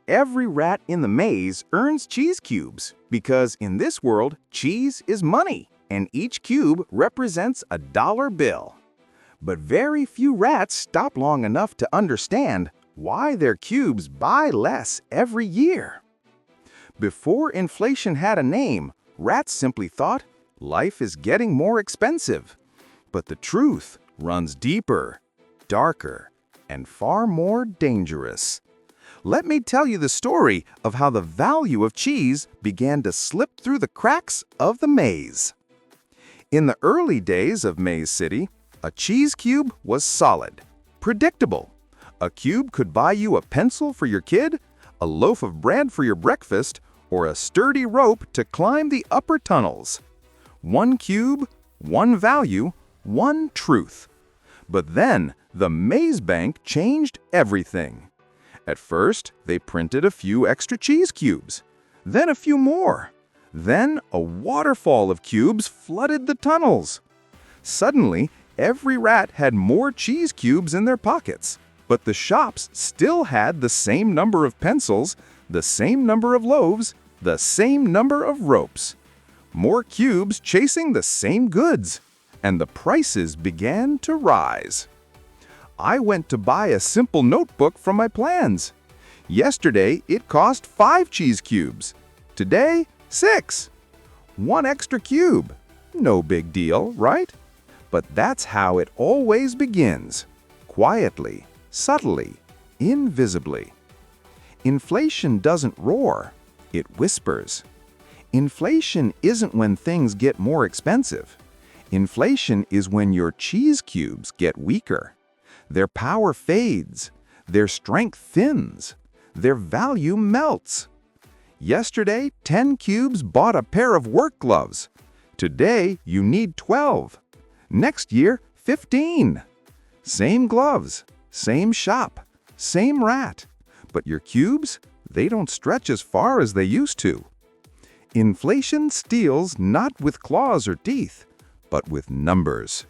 Every rat in the maze earns cheese cubes because in this world, cheese is money, and each cube represents a dollar bill. But very few rats stop long enough to understand why their cubes buy less every year. Before inflation had a name, rats simply thought life is getting more expensive. But the truth runs deeper, darker, and far more dangerous. Let me tell you the story of how the value of cheese began to slip through the cracks of the maze. In the early days of Maze City, a cheese cube was solid, predictable. A cube could buy you a pencil for your kid, a loaf of bread for your breakfast, or a sturdy rope to climb the upper tunnels. One cube, one value, one truth. But then, the Maze Bank changed everything. At first, they printed a few extra cheese cubes, then a few more. Then, a waterfall of cubes flooded the tunnels. Suddenly, every rat had more cheese cubes in their pockets, but the shops still had the same number of pencils, the same number of loaves, the same number of ropes. More cubes chasing the same goods, and the prices began to rise. I went to buy a simple notebook from my plans. Yesterday, it cost 5 cheese cubes. Today, 6. 1 extra cube. No big deal, right? But that's how it always begins. Quietly, subtly, invisibly. Inflation doesn't roar. It whispers. Inflation isn't when things get more expensive. Inflation is when your cheese cubes get weaker. Their power fades, their strength thins, their value melts. Yesterday, 10 cubes bought a pair of work gloves. Today, you need 12. Next year, 15. Same gloves, same shop, same rat. But your cubes, they don't stretch as far as they used to. Inflation steals not with claws or teeth, but with numbers.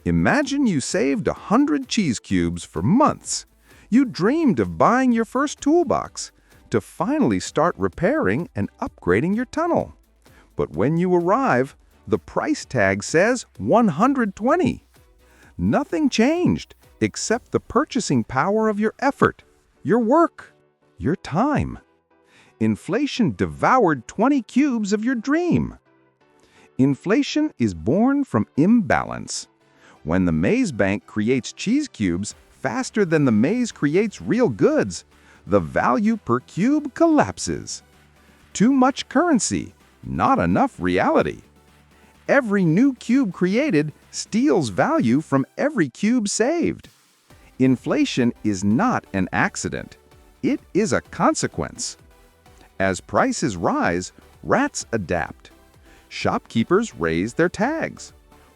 Imagine you saved 100 cheese cubes for months. You dreamed of buying your first toolbox to finally start repairing and upgrading your tunnel. But when you arrive, the price tag says 120. Nothing changed except the purchasing power of your effort, your work, your time. Inflation devoured 20 cubes of your dream. Inflation is born from imbalance. When the Maze Bank creates cheese cubes faster than the maze creates real goods, the value per cube collapses. Too much currency, not enough reality. Every new cube created steals value from every cube saved. Inflation is not an accident. It is a consequence. As prices rise, rats adapt. Shopkeepers raise their tags.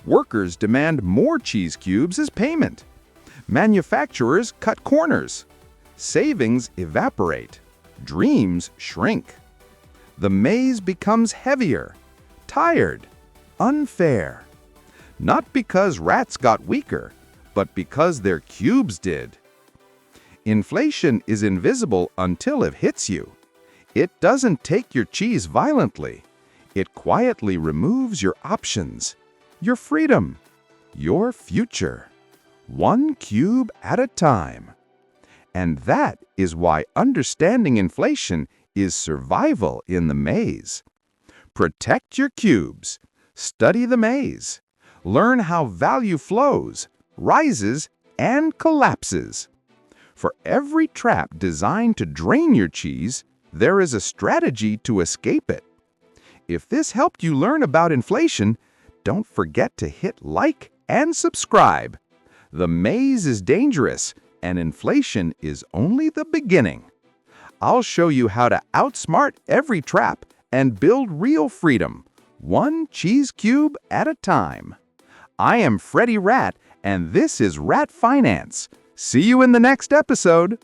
Workers demand more cheese cubes as payment. Manufacturers cut corners. Savings evaporate. Dreams shrink. The maze becomes heavier, tired, unfair. Not because rats got weaker, but because their cubes did. Inflation is invisible until it hits you. It doesn't take your cheese violently. It quietly removes your options, your freedom, your future, one cube at a time. And that is why understanding inflation is survival in the maze. Protect your cubes, study the maze, learn how value flows, rises, and collapses. For every trap designed to drain your cheese, there is a strategy to escape it. If this helped you learn about inflation, don't forget to hit like and subscribe. The maze is dangerous, and inflation is only the beginning. I'll show you how to outsmart every trap and build real freedom, one cheese cube at a time. I am Freddy Rat, and this is Rat Finance. See you in the next episode.